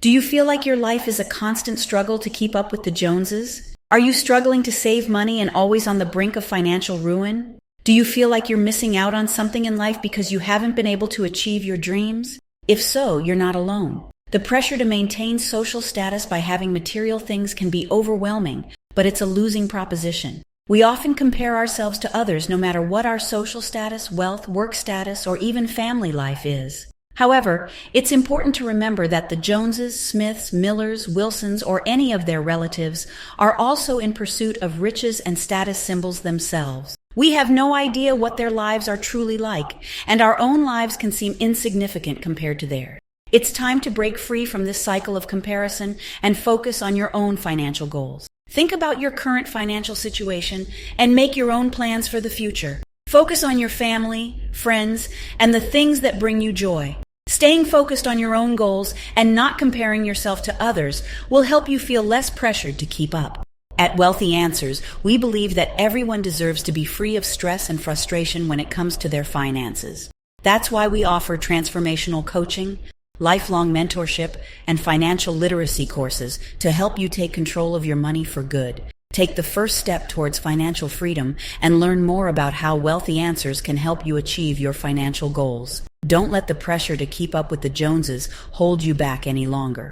Do you feel like your life is a constant struggle to keep up with the Joneses? Are you struggling to save money and always on the brink of financial ruin? Do you feel like you're missing out on something in life because you haven't been able to achieve your dreams? If so, you're not alone. The pressure to maintain social status by having material things can be overwhelming, but it's a losing proposition. We often compare ourselves to others no matter what our social status, wealth, work status, or even family life is. However, it's important to remember that the Joneses, Smiths, Millers, Wilsons, or any of their relatives are also in pursuit of riches and status symbols themselves. We have no idea what their lives are truly like, and our own lives can seem insignificant compared to theirs. It's time to break free from this cycle of comparison and focus on your own financial goals. Think about your current financial situation and make your own plans for the future. Focus on your family, friends, and the things that bring you joy. Staying focused on your own goals and not comparing yourself to others will help you feel less pressured to keep up. At Wealthy Answers, we believe that everyone deserves to be free of stress and frustration when it comes to their finances. That's why we offer transformational coaching, lifelong mentorship, and financial literacy courses to help you take control of your money for good. Take the first step towards financial freedom and learn more about how Wealthy Answers can help you achieve your financial goals. Don't let the pressure to keep up with the Joneses hold you back any longer.